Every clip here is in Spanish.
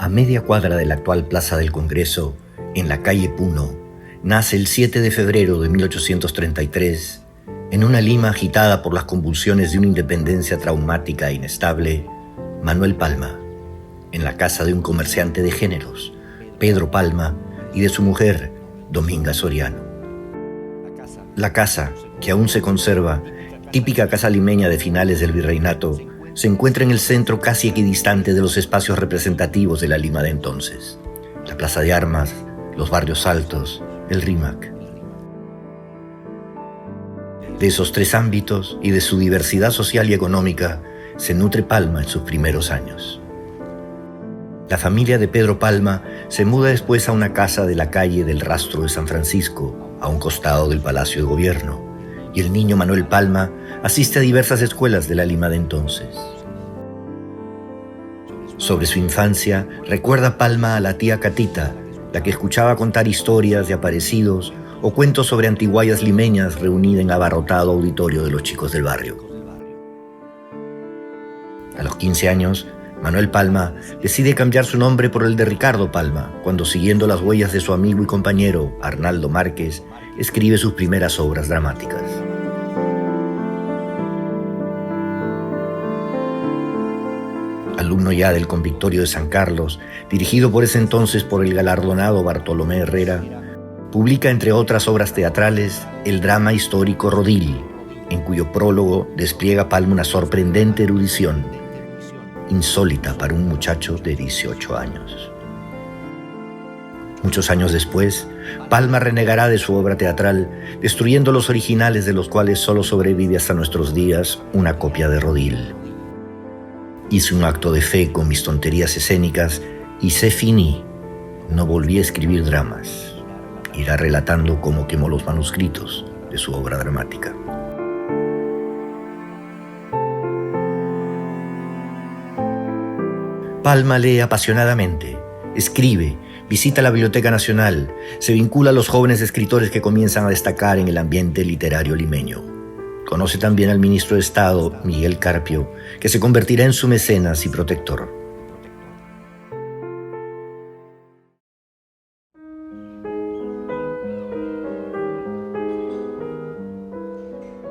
A media cuadra de la actual Plaza del Congreso, en la calle Puno, nace el 7 de febrero de 1833, en una Lima agitada por las convulsiones de una independencia traumática e inestable, Manuel Palma, en la casa de un comerciante de géneros, Pedro Palma, y de su mujer, Dominga Soriano. La casa, que aún se conserva, típica casa limeña de finales del virreinato, se encuentra en el centro casi equidistante de los espacios representativos de la Lima de entonces: la Plaza de Armas, los barrios altos, el RIMAC. De esos tres ámbitos y de su diversidad social y económica se nutre Palma en sus primeros años. La familia de Pedro Palma se muda después a una casa de la calle del Rastro de San Francisco, a un costado del Palacio de Gobierno, y el niño Manuel Palma asiste a diversas escuelas de la Lima de entonces. Sobre su infancia, recuerda Palma a la tía Catita, la que escuchaba contar historias de aparecidos o cuentos sobre antiguallas limeñas reunida en abarrotado auditorio de los chicos del barrio. A los 15 años, Manuel Palma decide cambiar su nombre por el de Ricardo Palma, cuando, siguiendo las huellas de su amigo y compañero Arnaldo Márquez, escribe sus primeras obras dramáticas. Alumno ya del Convictorio de San Carlos, dirigido por ese entonces por el galardonado Bartolomé Herrera, publica, entre otras obras teatrales, el drama histórico Rodil, en cuyo prólogo despliega Palma una sorprendente erudición, insólita para un muchacho de 18 años. Muchos años después, Palma renegará de su obra teatral, destruyendo los originales, de los cuales solo sobrevive hasta nuestros días una copia de Rodil. Hice un acto de fe con mis tonterías escénicas y c'est fini. No volví a escribir dramas. Irá relatando cómo quemó los manuscritos de su obra dramática. Palma lee apasionadamente, escribe, visita la Biblioteca Nacional, se vincula a los jóvenes escritores que comienzan a destacar en el ambiente literario limeño. Conoce también al ministro de Estado, Miguel Carpio, que se convertirá en su mecenas y protector.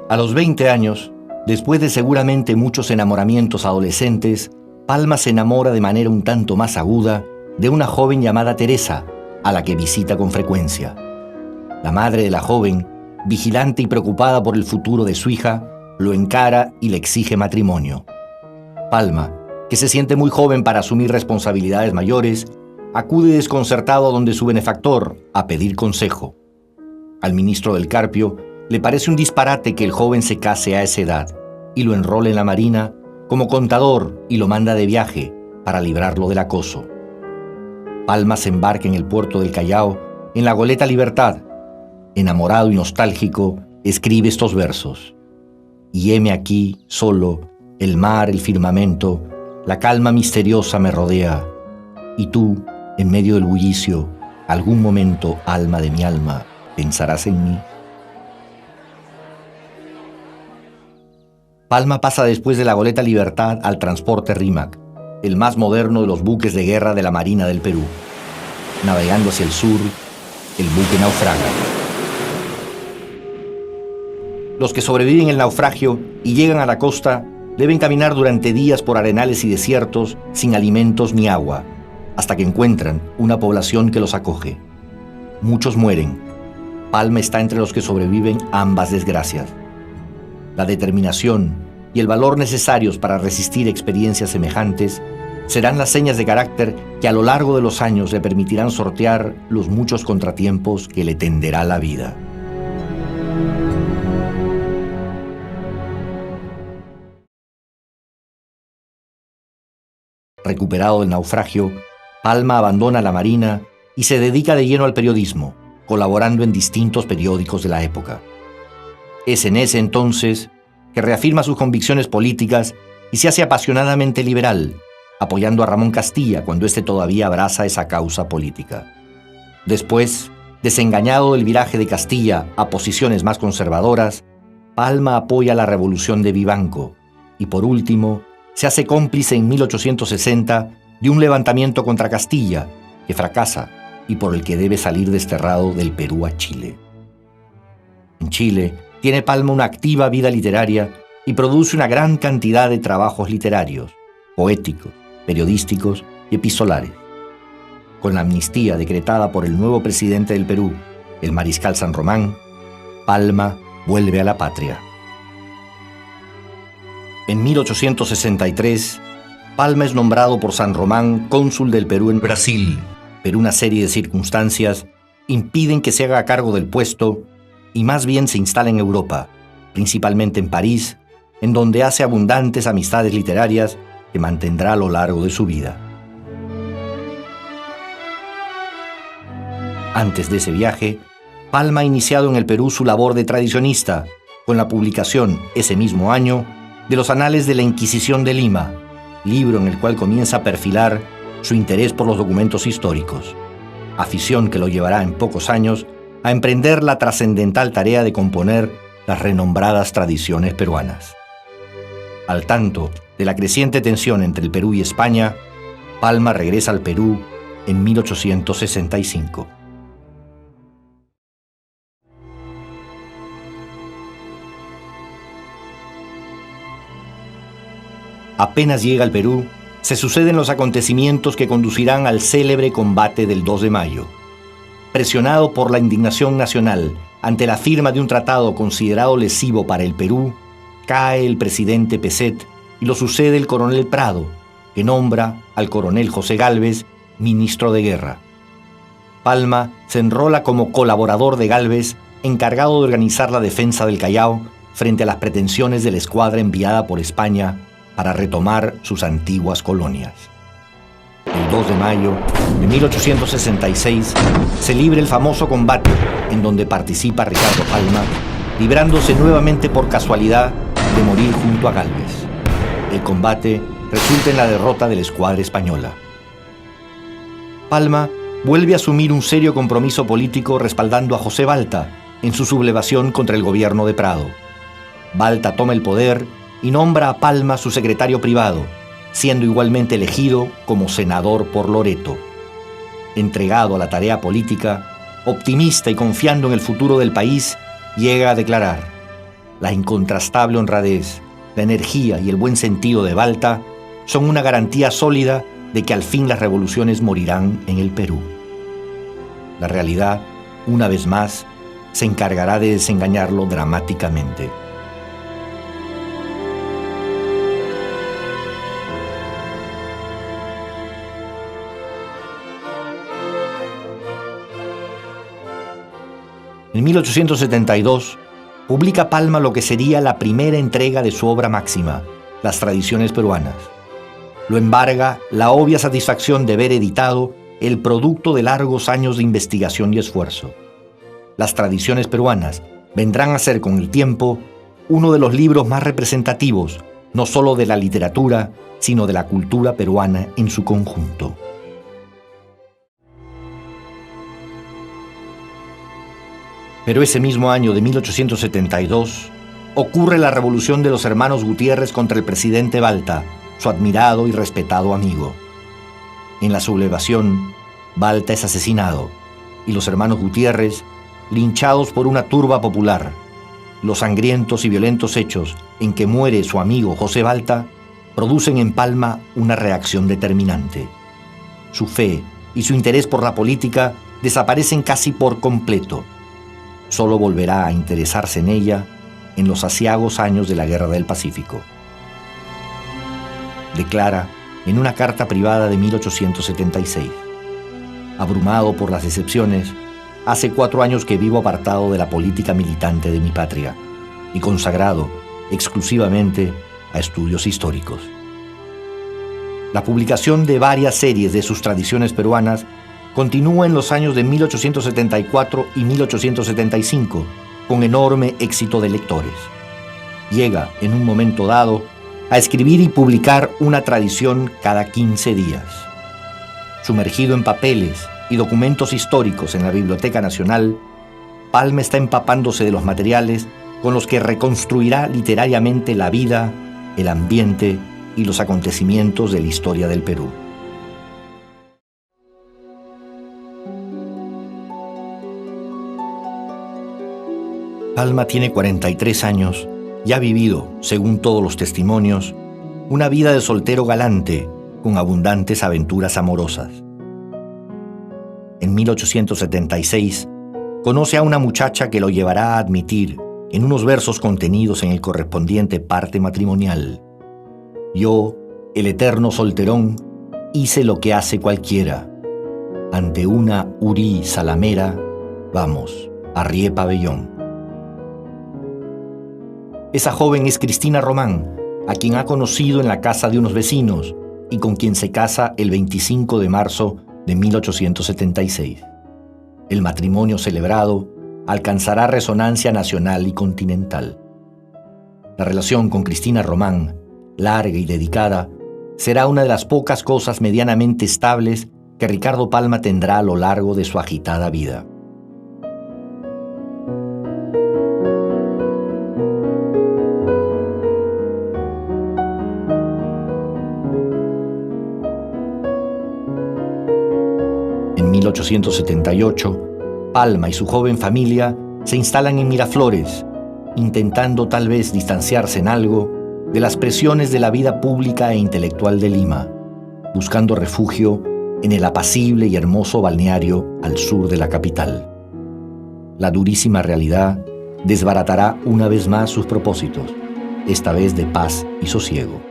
A los 20 años, después de seguramente muchos enamoramientos adolescentes, Palma se enamora de manera un tanto más aguda de una joven llamada Teresa, a la que visita con frecuencia. La madre de la joven, vigilante y preocupada por el futuro de su hija, lo encara y le exige matrimonio. Palma, que se siente muy joven para asumir responsabilidades mayores, acude desconcertado a donde su benefactor a pedir consejo. Al ministro del Carpio le parece un disparate que el joven se case a esa edad y lo enrola en la marina como contador y lo manda de viaje para librarlo del acoso. Palma se embarca en el puerto del Callao, en la goleta Libertad. Enamorado y nostálgico, escribe estos versos: y heme aquí, solo, el mar, el firmamento, la calma misteriosa me rodea, y tú, en medio del bullicio, algún momento, alma de mi alma, ¿pensarás en mí? Palma pasa después de la goleta Libertad al transporte RIMAC, el más moderno de los buques de guerra de la Marina del Perú. Navegando hacia el sur, el buque naufraga. Los que sobreviven el naufragio y llegan a la costa deben caminar durante días por arenales y desiertos sin alimentos ni agua, hasta que encuentran una población que los acoge. Muchos mueren. Palma está entre los que sobreviven a ambas desgracias. La determinación y el valor necesarios para resistir experiencias semejantes serán las señas de carácter que a lo largo de los años le permitirán sortear los muchos contratiempos que le tenderá la vida. Recuperado del naufragio, Palma abandona la marina y se dedica de lleno al periodismo, colaborando en distintos periódicos de la época. Es en ese entonces que reafirma sus convicciones políticas y se hace apasionadamente liberal, apoyando a Ramón Castilla cuando éste todavía abraza esa causa política. Después, desengañado del viraje de Castilla a posiciones más conservadoras, Palma apoya la revolución de Vivanco y, por último, se hace cómplice en 1860 de un levantamiento contra Castilla, que fracasa y por el que debe salir desterrado del Perú a Chile. En Chile, tiene Palma una activa vida literaria y produce una gran cantidad de trabajos literarios, poéticos, periodísticos y epistolares. Con la amnistía decretada por el nuevo presidente del Perú, el mariscal San Román, Palma vuelve a la patria. En 1863, Palma es nombrado por San Román cónsul del Perú en Brasil, pero una serie de circunstancias impiden que se haga cargo del puesto y más bien se instala en Europa, principalmente en París, en donde hace abundantes amistades literarias que mantendrá a lo largo de su vida. Antes de ese viaje, Palma ha iniciado en el Perú su labor de tradicionista, con la publicación, ese mismo año, de los Anales de la Inquisición de Lima, libro en el cual comienza a perfilar su interés por los documentos históricos, afición que lo llevará en pocos años a emprender la trascendental tarea de componer las renombradas tradiciones peruanas. Al tanto de la creciente tensión entre el Perú y España, Palma regresa al Perú en 1865. Apenas llega al Perú, se suceden los acontecimientos que conducirán al célebre combate del 2 de mayo. Presionado por la indignación nacional ante la firma de un tratado considerado lesivo para el Perú, cae el presidente Pezet y lo sucede el coronel Prado, que nombra al coronel José Gálvez ministro de guerra. Palma se enrola como colaborador de Gálvez, encargado de organizar la defensa del Callao frente a las pretensiones de la escuadra enviada por España para retomar sus antiguas colonias. El 2 de mayo de 1866 se libra el famoso combate en donde participa Ricardo Palma, librándose nuevamente por casualidad de morir junto a Gálvez. El combate resulta en la derrota de la escuadra española. Palma vuelve a asumir un serio compromiso político respaldando a José Balta en su sublevación contra el gobierno de Prado. Balta toma el poder y nombra a Palma su secretario privado, siendo igualmente elegido como senador por Loreto. Entregado a la tarea política, optimista y confiando en el futuro del país, llega a declarar: la incontrastable honradez, la energía y el buen sentido de Balta son una garantía sólida de que al fin las revoluciones morirán en el Perú. La realidad, una vez más, se encargará de desengañarlo dramáticamente. En 1872, publica Palma lo que sería la primera entrega de su obra máxima, Las tradiciones peruanas. Lo embarga la obvia satisfacción de ver editado el producto de largos años de investigación y esfuerzo. Las tradiciones peruanas vendrán a ser con el tiempo uno de los libros más representativos, no solo de la literatura, sino de la cultura peruana en su conjunto. Pero ese mismo año de 1872 ocurre la revolución de los hermanos Gutiérrez contra el presidente Balta, su admirado y respetado amigo. En la sublevación, Balta es asesinado y los hermanos Gutiérrez linchados por una turba popular. Los sangrientos y violentos hechos en que muere su amigo José Balta producen en Palma una reacción determinante. Su fe y su interés por la política desaparecen casi por completo. Solo volverá a interesarse en ella en los aciagos años de la Guerra del Pacífico. Declara en una carta privada de 1876: abrumado por las decepciones, hace 4 años que vivo apartado de la política militante de mi patria y consagrado exclusivamente a estudios históricos. La publicación de varias series de sus tradiciones peruanas continúa en los años de 1874 y 1875, con enorme éxito de lectores. Llega, en un momento dado, a escribir y publicar una tradición cada 15 días. Sumergido en papeles y documentos históricos en la Biblioteca Nacional, Palma está empapándose de los materiales con los que reconstruirá literariamente la vida, el ambiente y los acontecimientos de la historia del Perú. Palma tiene 43 años y ha vivido, según todos los testimonios, una vida de soltero galante con abundantes aventuras amorosas. En 1876, conoce a una muchacha que lo llevará a admitir, en unos versos contenidos en el correspondiente parte matrimonial: yo, el eterno solterón, hice lo que hace cualquiera. Ante una Urí salamera, vamos, arrié pabellón. Esa joven es Cristina Román, a quien ha conocido en la casa de unos vecinos y con quien se casa el 25 de marzo de 1876. El matrimonio celebrado alcanzará resonancia nacional y continental. La relación con Cristina Román, larga y dedicada, será una de las pocas cosas medianamente estables que Ricardo Palma tendrá a lo largo de su agitada vida. En 1878, Palma y su joven familia se instalan en Miraflores, intentando tal vez distanciarse en algo de las presiones de la vida pública e intelectual de Lima, buscando refugio en el apacible y hermoso balneario al sur de la capital. La durísima realidad desbaratará una vez más sus propósitos, esta vez de paz y sosiego.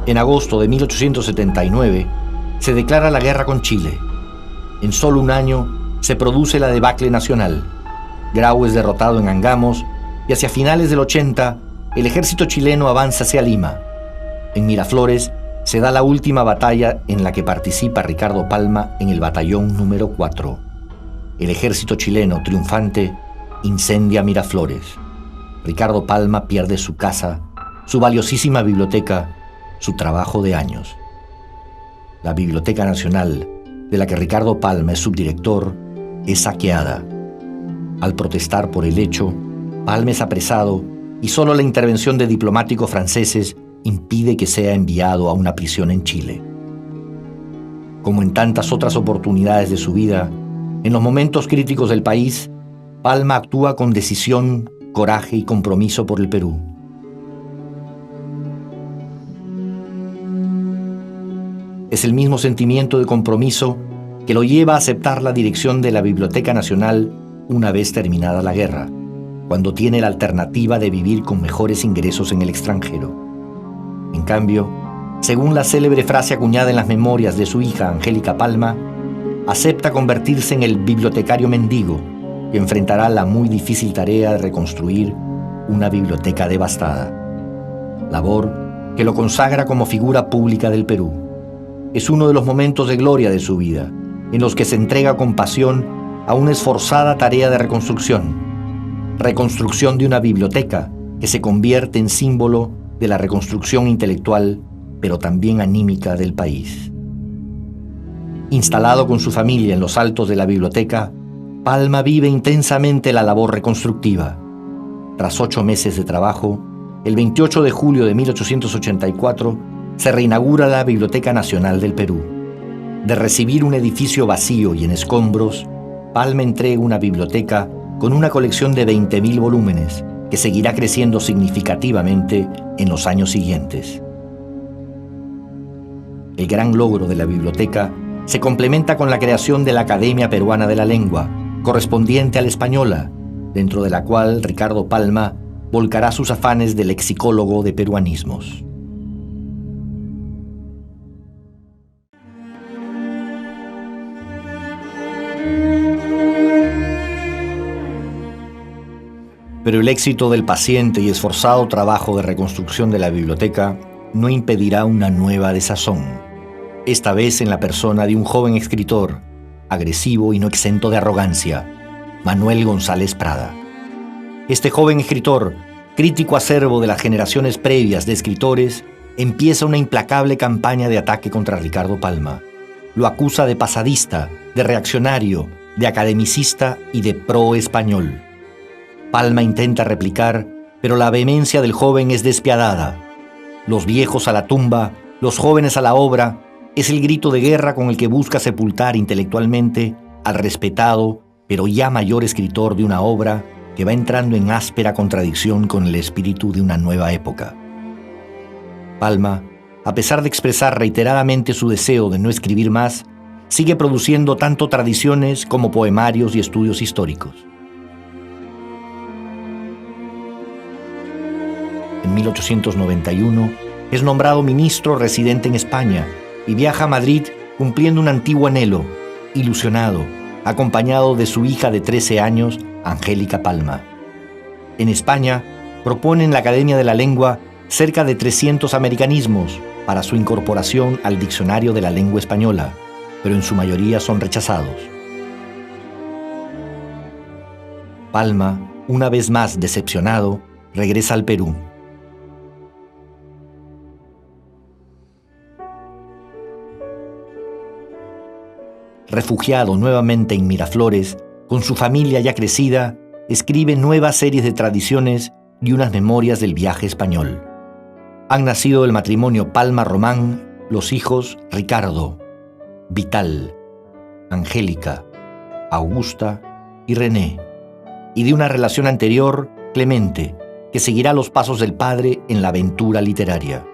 En agosto de 1879 se declara la guerra con Chile. En solo un año se produce la debacle nacional. Grau es derrotado en Angamos y hacia finales del 80 el ejército chileno avanza hacia Lima. En Miraflores se da la última batalla en la que participa Ricardo Palma en el batallón número 4. El ejército chileno triunfante incendia Miraflores. Ricardo Palma pierde su casa, su valiosísima biblioteca, su trabajo de años. La Biblioteca Nacional, de la que Ricardo Palma es subdirector, es saqueada. Al protestar por el hecho, Palma es apresado y solo la intervención de diplomáticos franceses impide que sea enviado a una prisión en Chile. Como en tantas otras oportunidades de su vida, en los momentos críticos del país, Palma actúa con decisión, coraje y compromiso por el Perú. Es el mismo sentimiento de compromiso que lo lleva a aceptar la dirección de la Biblioteca Nacional una vez terminada la guerra, cuando tiene la alternativa de vivir con mejores ingresos en el extranjero. En cambio, según la célebre frase acuñada en las memorias de su hija Angélica Palma, acepta convertirse en el bibliotecario mendigo que enfrentará la muy difícil tarea de reconstruir una biblioteca devastada, labor que lo consagra como figura pública del Perú. Es uno de los momentos de gloria de su vida, en los que se entrega con pasión a una esforzada tarea de reconstrucción de una biblioteca que se convierte en símbolo de la reconstrucción intelectual, pero también anímica del país. Instalado con su familia en los altos de la biblioteca, Palma vive intensamente la labor reconstructiva. Tras 8 meses de trabajo, el 28 de julio de 1884, se reinaugura la Biblioteca Nacional del Perú. De recibir un edificio vacío y en escombros, Palma entrega una biblioteca con una colección de 20.000 volúmenes, que seguirá creciendo significativamente en los años siguientes. El gran logro de la biblioteca se complementa con la creación de la Academia Peruana de la Lengua, correspondiente a la española, dentro de la cual Ricardo Palma volcará sus afanes de lexicólogo de peruanismos. Pero el éxito del paciente y esforzado trabajo de reconstrucción de la biblioteca no impedirá una nueva desazón, esta vez en la persona de un joven escritor, agresivo y no exento de arrogancia, Manuel González Prada. Este joven escritor, crítico acervo de las generaciones previas de escritores, empieza una implacable campaña de ataque contra Ricardo Palma. Lo acusa de pasadista, de reaccionario, de academicista y de pro-español. Palma intenta replicar, pero la vehemencia del joven es despiadada. Los viejos a la tumba Los jóvenes a la obra es el grito de guerra con el que busca sepultar intelectualmente al respetado pero ya mayor escritor de una obra que va entrando en áspera contradicción con el espíritu de una nueva época. Palma, a pesar de expresar reiteradamente su deseo de no escribir más, sigue produciendo tanto tradiciones como poemarios y estudios históricos. En 1891 es nombrado ministro residente en España y viaja a Madrid cumpliendo un antiguo anhelo, ilusionado, acompañado de su hija de 13 años, Angélica Palma. En España, propone en la Academia de la Lengua cerca de 300 americanismos para su incorporación al Diccionario de la Lengua Española, pero en su mayoría son rechazados. Palma, una vez más decepcionado, regresa al Perú. Refugiado nuevamente en Miraflores, con su familia ya crecida, escribe nuevas series de tradiciones y unas memorias del viaje español. Han nacido del matrimonio Palma-Román los hijos Ricardo, Vital, Angélica, Augusta y René, y de una relación anterior, Clemente, que seguirá los pasos del padre en la aventura literaria.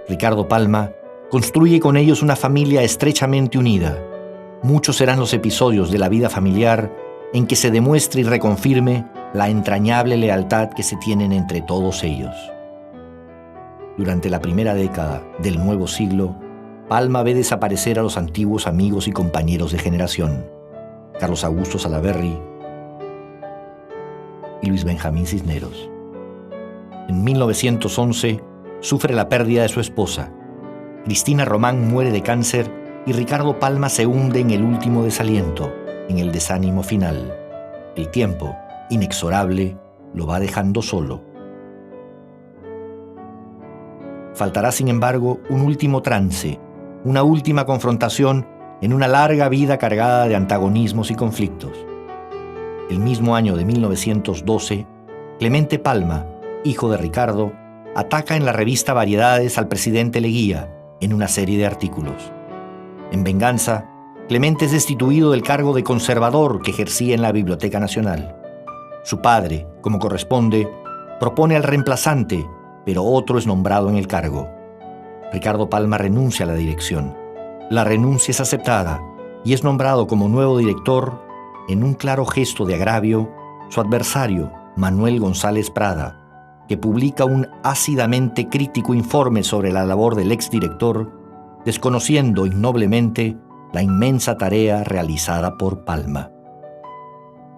Ricardo Palma construye con ellos una familia estrechamente unida. Muchos serán los episodios de la vida familiar en que se demuestre y reconfirme la entrañable lealtad que se tienen entre todos ellos. Durante la primera década del nuevo siglo, Palma ve desaparecer a los antiguos amigos y compañeros de generación, Carlos Augusto Salaverry y Luis Benjamín Cisneros. En 1911 sufre la pérdida de su esposa. Cristina Román muere de cáncer y Ricardo Palma se hunde en el último desaliento, en el desánimo final. El tiempo, inexorable, lo va dejando solo. Faltará, sin embargo, un último trance, una última confrontación en una larga vida cargada de antagonismos y conflictos. El mismo año de 1912, Clemente Palma, hijo de Ricardo, ataca en la revista Variedades al presidente Leguía en una serie de artículos. En venganza, Clemente es destituido del cargo de conservador que ejercía en la Biblioteca Nacional. Su padre, como corresponde, propone al reemplazante, pero otro es nombrado en el cargo. Ricardo Palma renuncia a la dirección. La renuncia es aceptada y es nombrado como nuevo director, en un claro gesto de agravio, su adversario, Manuel González Prada, que publica un ácidamente crítico informe sobre la labor del exdirector, desconociendo ignoblemente la inmensa tarea realizada por Palma.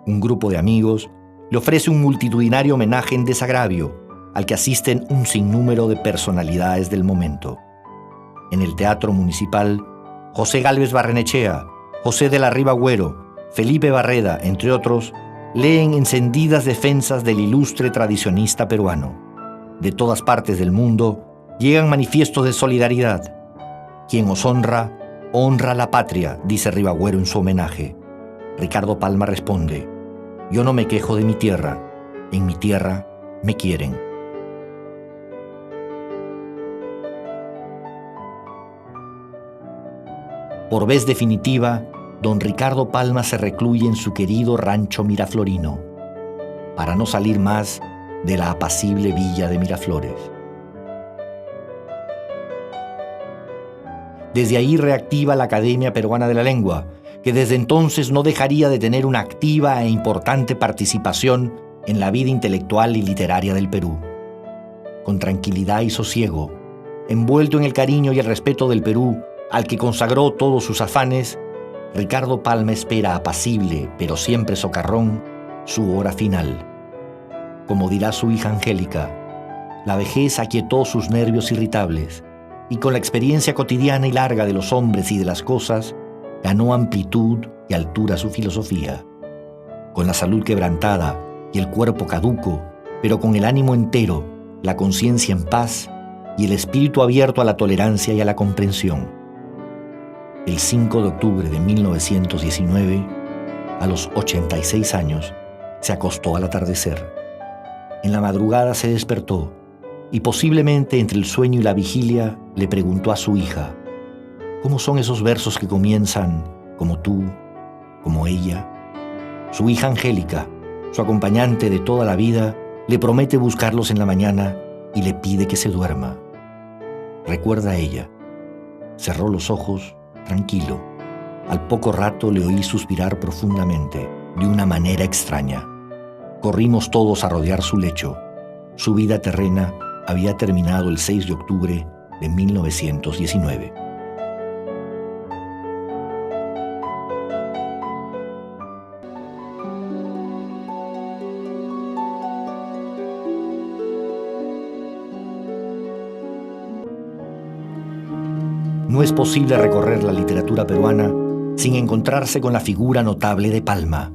Un grupo de amigos le ofrece un multitudinario homenaje en desagravio, al que asisten un sinnúmero de personalidades del momento. En el Teatro Municipal, José Gálvez Barrenechea, José de la Riva Agüero, Felipe Barreda, entre otros, leen encendidas defensas del ilustre tradicionista peruano. De todas partes del mundo llegan manifiestos de solidaridad. Quien os honra, honra a la patria, dice Ribagüero en su homenaje. Ricardo Palma responde: yo no me quejo de mi tierra, en mi tierra me quieren. Por vez definitiva, don Ricardo Palma se recluye en su querido rancho miraflorino, para no salir más de la apacible villa de Miraflores. Desde ahí reactiva la Academia Peruana de la Lengua, que desde entonces no dejaría de tener una activa e importante participación en la vida intelectual y literaria del Perú. Con tranquilidad y sosiego, envuelto en el cariño y el respeto del Perú, al que consagró todos sus afanes, Ricardo Palma espera apacible, pero siempre socarrón, su hora final. Como dirá su hija Angélica, la vejez aquietó sus nervios irritables, y con la experiencia cotidiana y larga de los hombres y de las cosas, ganó amplitud y altura su filosofía. Con la salud quebrantada y el cuerpo caduco, pero con el ánimo entero, la conciencia en paz y el espíritu abierto a la tolerancia y a la comprensión. El 5 de octubre de 1919, a los 86 años, se acostó al atardecer. En la madrugada se despertó y posiblemente entre el sueño y la vigilia le preguntó a su hija: ¿cómo son esos versos que comienzan como tú, como ella? Su hija Angélica, su acompañante de toda la vida, le promete buscarlos en la mañana y le pide que se duerma. Recuerda a ella. Cerró los ojos, tranquilo. Al poco rato le oí suspirar profundamente, de una manera extraña. Corrimos todos a rodear su lecho. Su vida terrena había terminado el 6 de octubre de 1919. No es posible recorrer la literatura peruana sin encontrarse con la figura notable de Palma.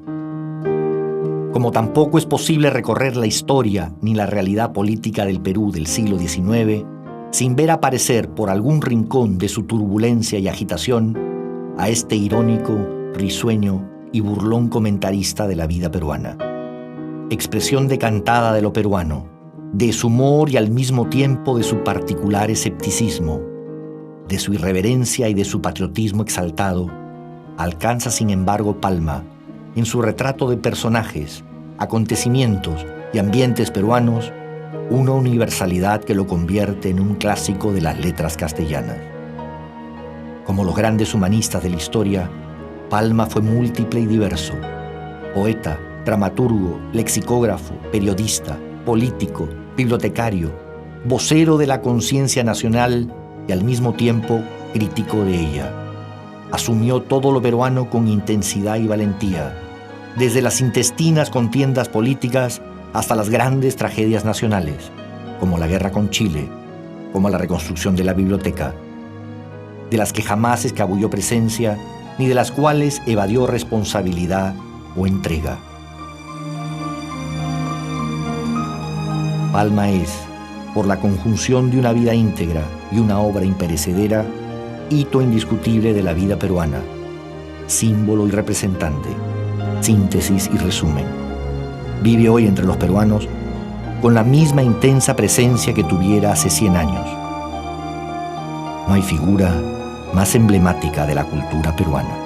Como tampoco es posible recorrer la historia ni la realidad política del Perú del siglo XIX sin ver aparecer por algún rincón de su turbulencia y agitación a este irónico, risueño y burlón comentarista de la vida peruana. Expresión decantada de lo peruano, de su humor y al mismo tiempo de su particular escepticismo, de su irreverencia y de su patriotismo exaltado, alcanza sin embargo Palma, en su retrato de personajes, acontecimientos y ambientes peruanos, una universalidad que lo convierte en un clásico de las letras castellanas. Como los grandes humanistas de la historia, Palma fue múltiple y diverso: poeta, dramaturgo, lexicógrafo, periodista, político, bibliotecario, vocero de la conciencia nacional y al mismo tiempo crítico de ella. Asumió todo lo peruano con intensidad y valentía, desde las intestinas contiendas políticas hasta las grandes tragedias nacionales, como la guerra con Chile, como la reconstrucción de la biblioteca, de las que jamás escabulló presencia ni de las cuales evadió responsabilidad o entrega. Palma es, por la conjunción de una vida íntegra y una obra imperecedera, hito indiscutible de la vida peruana, símbolo y representante, síntesis y resumen. Vive hoy entre los peruanos con la misma intensa presencia que tuviera hace 100 años. No hay figura más emblemática de la cultura peruana.